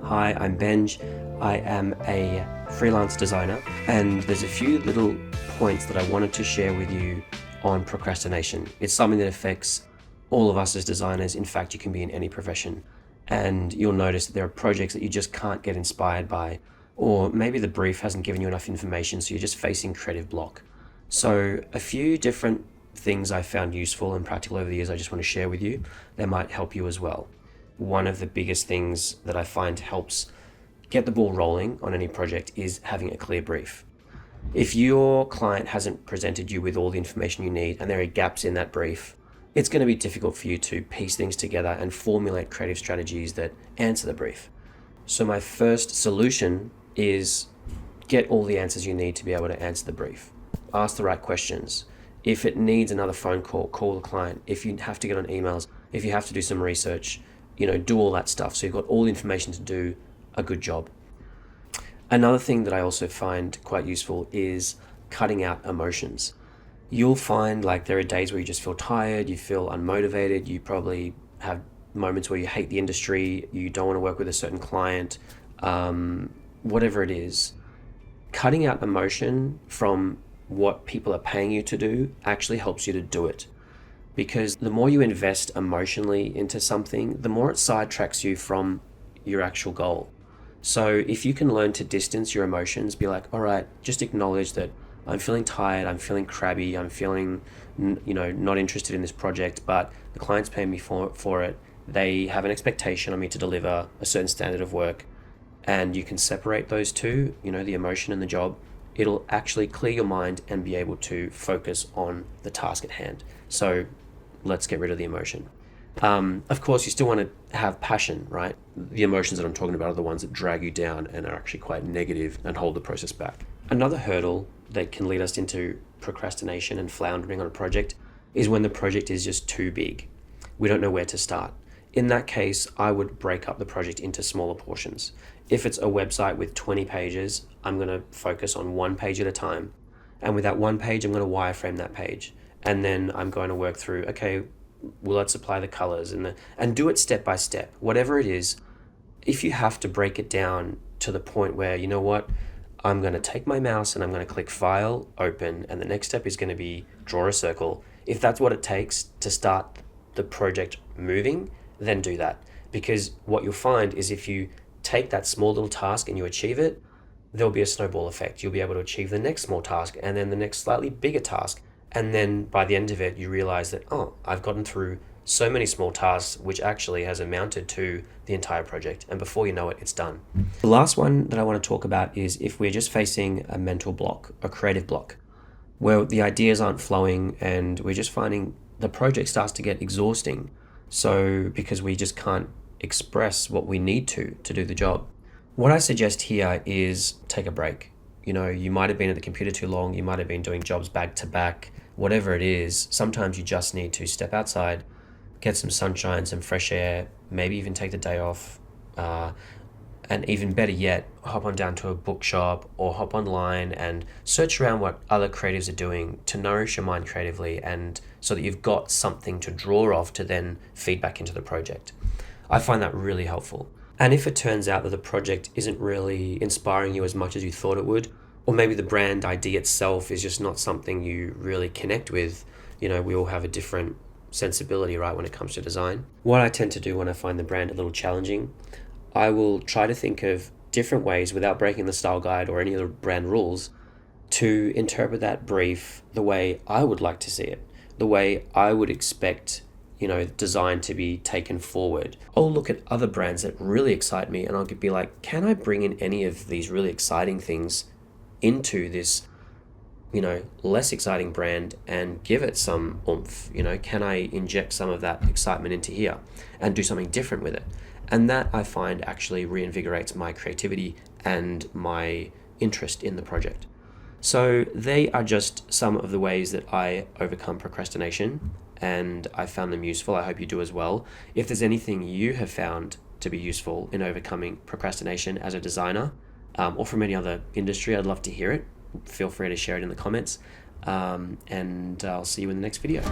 Hi, I'm Benj. I am a freelance designer, and there's a few little points that I wanted to share with you on procrastination. It's something that affects all of us as designers. In fact, you can be in any profession, and you'll notice that there are projects that you just can't get inspired by, or maybe the brief hasn't given you enough information, so you're just facing creative block. So a few different things I found useful and practical over the years I just want to share with you that might help you as well. One of the biggest things that I find helps get the ball rolling on any project is having a clear brief. If your client hasn't presented you with all the information you need and there are gaps in that brief, it's going to be difficult for you to piece things together and formulate creative strategies that answer the brief. So my first solution is get all the answers you need to be able to answer the brief. Ask the right questions. If it needs another phone call, call the client. If you have to get on emails, if you have to do some research, do all that stuff. So you've got all the information to do a good job. Another thing that I also find quite useful is cutting out emotions. You'll find there are days where you just feel tired, you feel unmotivated, you probably have moments where you hate the industry, you don't want to work with a certain client, whatever it is. Cutting out emotion from what people are paying you to do actually helps you to do it. Because the more you invest emotionally into something, the more it sidetracks you from your actual goal. So if you can learn to distance your emotions, be like, all right, just acknowledge that I'm feeling tired, I'm feeling crabby, I'm feeling, not interested in this project, but the client's paying me for it. They have an expectation on me to deliver a certain standard of work. And you can separate those two, the emotion and the job. It'll actually clear your mind and be able to focus on the task at hand. So let's get rid of the emotion. Of course, you still want to have passion, right? The emotions that I'm talking about are the ones that drag you down and are actually quite negative and hold the process back. Another hurdle that can lead us into procrastination and floundering on a project is when the project is just too big. We don't know where to start. In that case, I would break up the project into smaller portions. If it's a website with 20 pages, I'm going to focus on one page at a time. And with that one page, I'm going to wireframe that page. And then I'm going to work through, okay, well, let's apply the colors and do it step by step. Whatever it is, if you have to break it down to the point where, I'm going to take my mouse and I'm going to click File, Open, and the next step is going to be draw a circle. If that's what it takes to start the project moving, then do that. Because what you'll find is if you take that small little task and you achieve it, there'll be a snowball effect. You'll be able to achieve the next small task and then the next slightly bigger task. And then by the end of it, you realize that, I've gotten through so many small tasks, which actually has amounted to the entire project. And before you know it, it's done. The last one that I want to talk about is if we're just facing a mental block, a creative block, where the ideas aren't flowing and we're just finding the project starts to get exhausting. So because we just can't express what we need to do the job. What I suggest here is take a break. You might have been at the computer too long, you might have been doing jobs back to back, whatever it is. Sometimes you just need to step outside, get some sunshine, some fresh air, maybe even take the day off, and even better yet, hop on down to a bookshop or hop online and search around what other creatives are doing to nourish your mind creatively, and so that you've got something to draw off to then feed back into the project. I find that really helpful. And if it turns out that the project isn't really inspiring you as much as you thought it would, or maybe the brand idea itself is just not something you really connect with, we all have a different sensibility, right, when it comes to design. What I tend to do when I find the brand a little challenging, I will try to think of different ways without breaking the style guide or any of the brand rules to interpret that brief the way I would like to see it, the way I would expect design to be taken forward. I'll look at other brands that really excite me and I'll be like, can I bring in any of these really exciting things into this, less exciting brand and give it some oomph? Can I inject some of that excitement into here and do something different with it? And that I find actually reinvigorates my creativity and my interest in the project. So they are just some of the ways that I overcome procrastination, and I found them useful. I hope you do as well. If there's anything you have found to be useful in overcoming procrastination as a designer, or from any other industry, I'd love to hear it. Feel free to share it in the comments, and I'll see you in the next video.